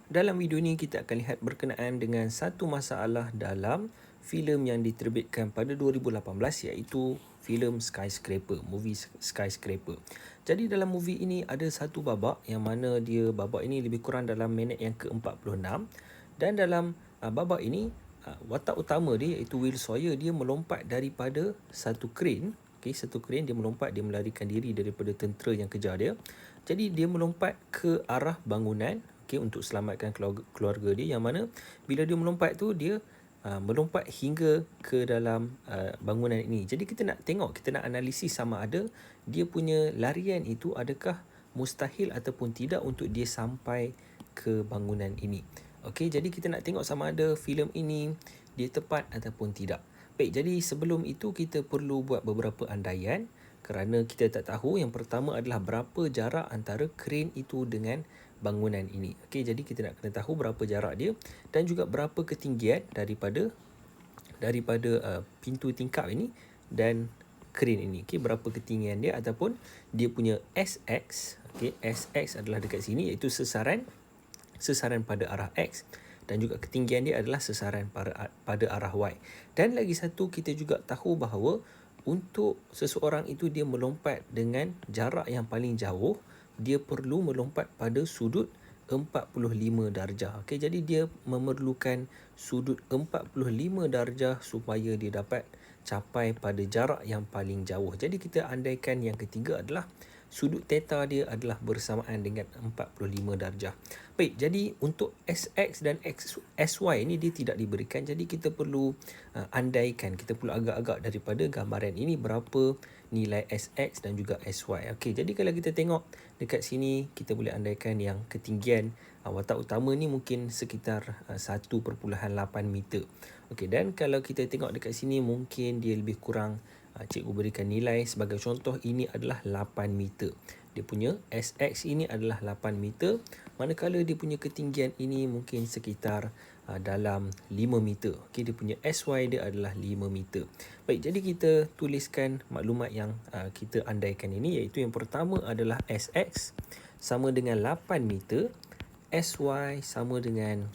Dalam video ini kita akan lihat berkenaan dengan satu masalah dalam filem yang diterbitkan pada 2018 iaitu filem Skyscraper, movie Skyscraper. Jadi dalam movie ini ada satu babak yang mana babak ini lebih kurang dalam minit yang ke-46 dan dalam babak ini watak utama dia iaitu Will Sawyer, dia melompat daripada satu crane. Satu crane dia melompat, dia melarikan diri daripada tentera yang kejar dia. Jadi dia melompat ke arah bangunan untuk selamatkan keluarga dia, yang mana bila dia melompat tu dia melompat hingga ke dalam bangunan ini. Jadi kita nak tengok, kita nak analisis sama ada dia punya larian itu adakah mustahil ataupun tidak untuk dia sampai ke bangunan ini. Okey, jadi kita nak tengok sama ada filem ini dia tepat ataupun tidak. Baik, jadi sebelum itu kita perlu buat beberapa andaian kerana kita tak tahu. Yang pertama adalah berapa jarak antara crane itu dengan bangunan ini. Okey, jadi kita nak kena tahu berapa jarak dia dan juga berapa ketinggian daripada pintu tingkap ini dan crane ini. Okey, berapa ketinggian dia ataupun dia punya SX. Okey, SX adalah dekat sini iaitu sesaran pada arah X dan juga ketinggian dia adalah sesaran pada arah Y. Dan lagi satu, kita juga tahu bahawa untuk seseorang itu dia melompat dengan jarak yang paling jauh, dia perlu melompat pada sudut 45 darjah. Okey, jadi dia memerlukan sudut 45 darjah supaya dia dapat capai pada jarak yang paling jauh. Jadi kita andaikan yang ketiga adalah sudut theta dia adalah bersamaan dengan 45 darjah. Baik, jadi untuk SX dan SY ini dia tidak diberikan. Jadi kita perlu andaikan, kita perlu agak-agak daripada gambaran ini berapa nilai SX dan juga SY. Okey, jadi kalau kita tengok dekat sini, kita boleh andaikan yang ketinggian watak utama ni mungkin sekitar 1.8 meter. Okey, dan kalau kita tengok dekat sini mungkin dia lebih kurang, cikgu berikan nilai sebagai contoh, ini adalah 8 meter. Dia punya SX ini adalah 8 meter, manakala dia punya ketinggian ini mungkin sekitar dalam 5 meter. Okey, dia punya SY dia adalah 5 meter. Baik, jadi kita tuliskan maklumat yang kita andaikan ini, iaitu yang pertama adalah SX sama dengan 8 meter, SY sama dengan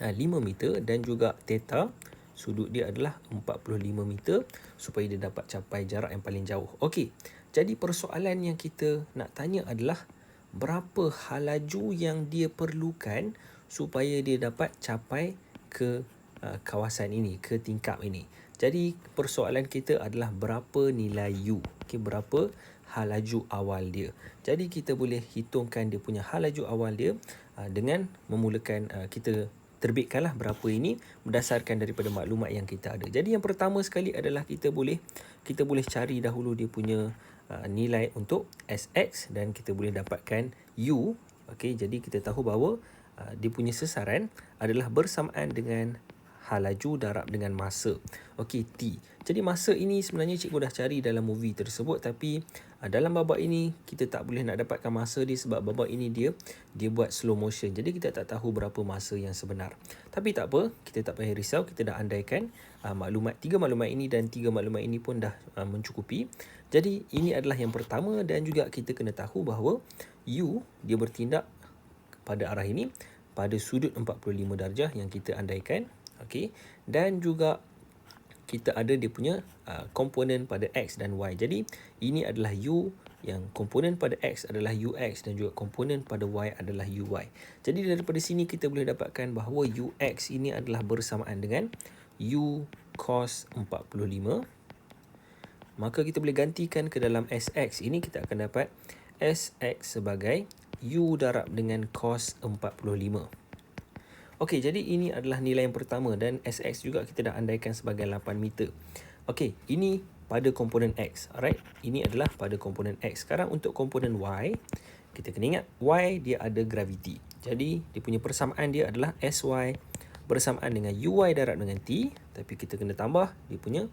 5 meter dan juga theta sudut dia adalah 45 meter supaya dia dapat capai jarak yang paling jauh. Okey, jadi persoalan yang kita nak tanya adalah berapa halaju yang dia perlukan supaya dia dapat capai ke kawasan ini, ke tingkap ini. Jadi persoalan kita adalah berapa nilai U. Okey, berapa halaju awal dia. Jadi kita boleh hitungkan dia punya halaju awal dia dengan memulakan kita terbitkanlah berapa ini berdasarkan daripada maklumat yang kita ada. Jadi yang pertama sekali adalah kita boleh cari dahulu dia punya nilai untuk SX dan kita boleh dapatkan U. Okey, jadi kita tahu bahawa dia punya sesaran adalah bersamaan dengan halaju darab dengan masa. Okey, T. Jadi masa ini sebenarnya cikgu dah cari dalam movie tersebut, tapi dalam babak ini kita tak boleh nak dapatkan masa dia sebab babak ini dia buat slow motion. Jadi kita tak tahu berapa masa yang sebenar. Tapi tak apa, kita tak payah risau, kita dah andaikan tiga maklumat ini dan tiga maklumat ini pun dah mencukupi. Jadi ini adalah yang pertama dan juga kita kena tahu bahawa U dia bertindak pada arah ini pada sudut 45 darjah yang kita andaikan. Okey, dan juga kita ada dia punya komponen pada X dan Y. Jadi ini adalah U, yang komponen pada X adalah UX dan juga komponen pada Y adalah UY. Jadi daripada sini kita boleh dapatkan bahawa UX ini adalah bersamaan dengan U cos 45. Maka kita boleh gantikan ke dalam SX. Ini kita akan dapat SX sebagai U darab dengan cos 45. Okey, jadi ini adalah nilai yang pertama dan SX juga kita dah andaikan sebagai 8 meter. Okey, ini pada komponen X. Alright, ini adalah pada komponen X. Sekarang untuk komponen Y, kita kena ingat Y dia ada graviti. Jadi dia punya persamaan dia adalah SY bersamaan dengan UY darab dengan T, tapi kita kena tambah dia punya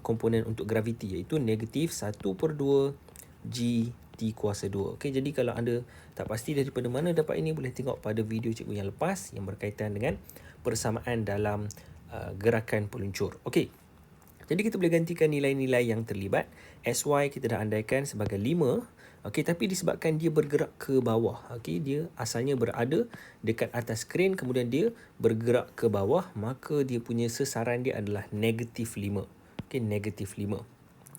komponen untuk graviti iaitu negatif 1/2 G T kuasa 2. Okey, jadi kalau anda tak pasti daripada mana dapat ini, boleh tengok pada video cikgu yang lepas yang berkaitan dengan persamaan dalam gerakan peluncur. Okey, jadi kita boleh gantikan nilai-nilai yang terlibat. SY kita dah andaikan sebagai 5 Okey, tapi disebabkan dia bergerak ke bawah, okey, dia asalnya berada dekat atas kren, kemudian dia bergerak ke bawah, maka dia punya sesaran dia adalah -5. Okey, -5.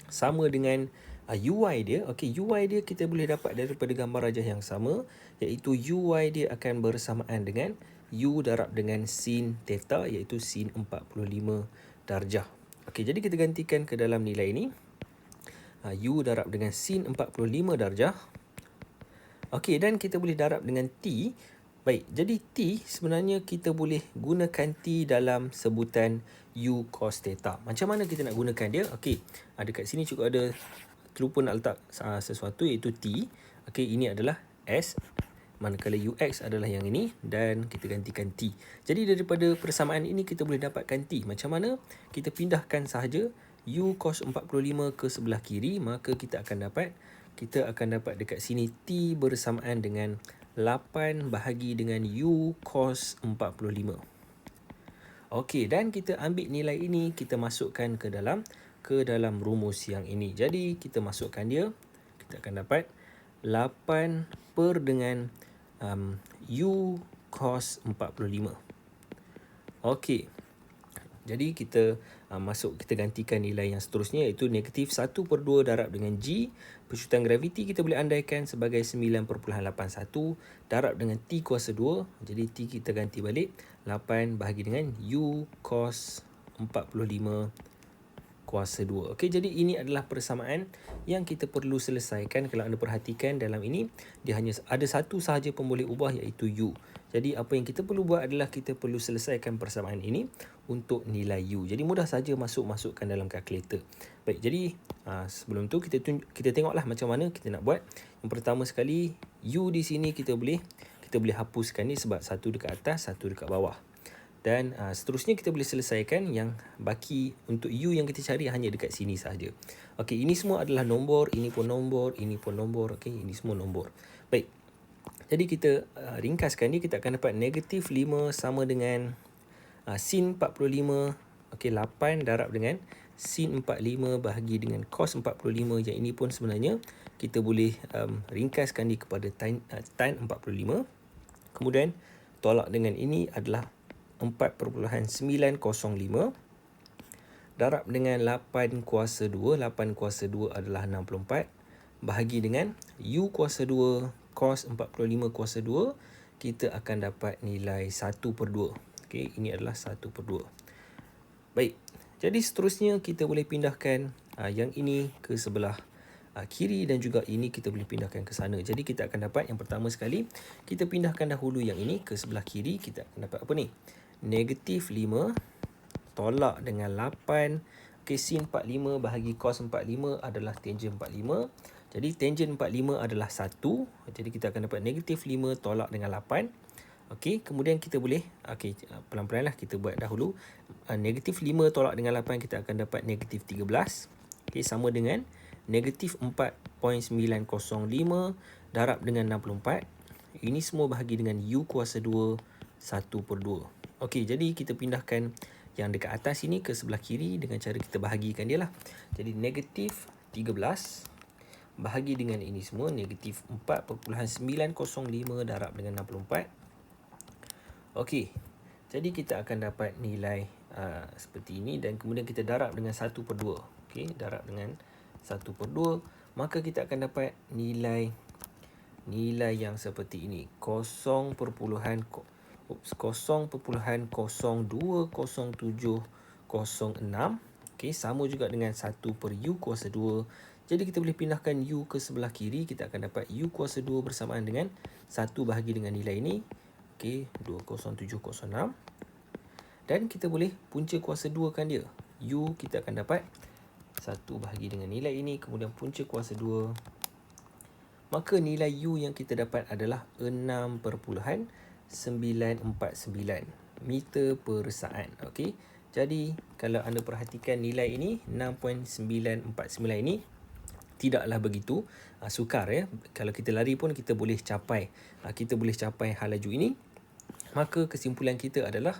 Sama dengan UI dia. Okey, UI dia kita boleh dapat daripada gambar rajah yang sama, iaitu UI dia akan bersamaan dengan U darab dengan sin theta, iaitu sin 45 darjah. Okey, jadi kita gantikan ke dalam nilai ini. U darab dengan sin 45 darjah. Okey, dan kita boleh darab dengan T. Baik, jadi T sebenarnya kita boleh gunakan T dalam sebutan U cos theta. Macam mana kita nak gunakan dia? Okey, dekat sini cukup ada, terlupa nak letak sesuatu, iaitu T. Okey, ini adalah S. Manakala UX adalah yang ini, dan kita gantikan T. Jadi daripada persamaan ini kita boleh dapatkan T. Macam mana? Kita pindahkan sahaja U cos 45 ke sebelah kiri, maka kita akan dapat dekat sini T bersamaan dengan 8 bahagi dengan U cos 45. Okey, dan kita ambil nilai ini, kita masukkan ke dalam rumus yang ini. Jadi kita masukkan dia, kita akan dapat 8 per dengan U cos 45. Okey, jadi kita kita gantikan nilai yang seterusnya, iaitu -1/2 darab dengan G. Percutan graviti kita boleh andaikan sebagai 9.81 darab dengan T kuasa 2. Jadi T kita ganti balik, 8 bahagi dengan U cos 45 kuasa 2. Okey, jadi ini adalah persamaan yang kita perlu selesaikan. Kalau anda perhatikan dalam ini, dia hanya ada satu sahaja pun boleh ubah, iaitu U. Jadi apa yang kita perlu buat adalah kita perlu selesaikan persamaan ini untuk nilai U. Jadi mudah saja masukkan dalam kalkulator. Baik, jadi sebelum tu kita tengoklah macam mana kita nak buat. Yang pertama sekali, U di sini kita boleh hapuskan ni sebab satu dekat atas, satu dekat bawah. Dan seterusnya kita boleh selesaikan yang baki untuk U yang kita cari hanya dekat sini sahaja. Okey, ini semua adalah nombor, ini pun nombor, ini pun nombor. Okey, ini semua nombor. Baik. Jadi kita ringkaskan ni, kita akan dapat -5 sama dengan sin 45. Okey, 8 darab dengan sin 45 bahagi dengan cos 45. Yang ini pun sebenarnya kita boleh ringkaskan ni kepada tan 45. Kemudian tolak dengan ini adalah 4.905 darab dengan 8 kuasa 2. 8 kuasa 2 adalah 64 bahagi dengan U kuasa 2 cos 45 kuasa 2, kita akan dapat nilai 1/2. Okey, ini adalah 1/2. Baik, jadi seterusnya kita boleh pindahkan yang ini ke sebelah kiri, dan juga ini kita boleh pindahkan ke sana. Jadi kita akan dapat, yang pertama sekali, kita pindahkan dahulu yang ini ke sebelah kiri. Kita akan dapat apa ni? -5 tolak dengan 8. Okey, sin 45 bahagi cos 45 adalah tangen 45. Jadi tangen 45 adalah 1. Jadi kita akan dapat -5 tolak dengan 8. Okey, kemudian kita boleh, pelan-pelan lah kita buat dahulu. -5 tolak dengan 8, kita akan dapat -13. Okey, sama dengan -4.905 darab dengan 64. Ini semua bahagi dengan U kuasa 2, 1/2. Okey, jadi kita pindahkan yang dekat atas ini ke sebelah kiri dengan cara kita bahagikan dia lah. Jadi -13 bahagi dengan ini semua, -4.905 darab dengan 64. Okey, jadi kita akan dapat nilai seperti ini, dan kemudian kita darab dengan 1/2. Okey, darab dengan 1/2, maka kita akan dapat nilai yang seperti ini, 0.020706. Okey, sama juga dengan 1/U kuasa 2. Jadi kita boleh pindahkan U ke sebelah kiri, kita akan dapat U kuasa 2 bersamaan dengan 1 bahagi dengan nilai ini. Okey, 20706. Dan kita boleh punca kuasa 2 kan dia. U kita akan dapat 1 bahagi dengan nilai ini, kemudian punca kuasa 2. Maka nilai U yang kita dapat adalah 6.949 meter per saat. Okey, jadi kalau anda perhatikan nilai ini, 6.949 ini tidaklah begitu sukar ya. Kalau kita lari pun kita boleh capai hal laju ini. Maka kesimpulan kita adalah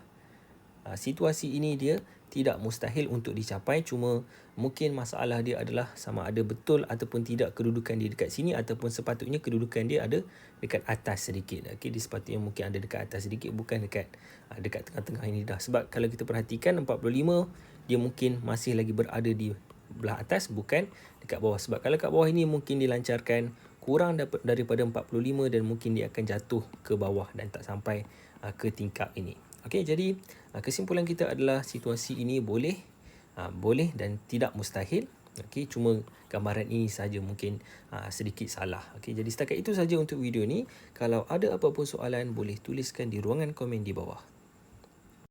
situasi ini dia tidak mustahil untuk dicapai, cuma mungkin masalah dia adalah sama ada betul ataupun tidak kedudukan dia dekat sini, ataupun sepatutnya kedudukan dia ada dekat atas sedikit. Okey, dia sepatutnya mungkin ada dekat atas sedikit, bukan dekat tengah-tengah ini dah. Sebab kalau kita perhatikan 45, dia mungkin masih lagi berada di belah atas, bukan dekat bawah. Sebab kalau kat bawah ini mungkin dilancarkan kurang daripada 45 dan mungkin dia akan jatuh ke bawah dan tak sampai ke tingkap ini. Okey, jadi kesimpulan kita adalah situasi ini boleh dan tidak mustahil. Okey, cuma gambaran ini saja mungkin sedikit salah. Okey, jadi setakat itu saja untuk video ni. Kalau ada apa-apa soalan, boleh tuliskan di ruangan komen di bawah.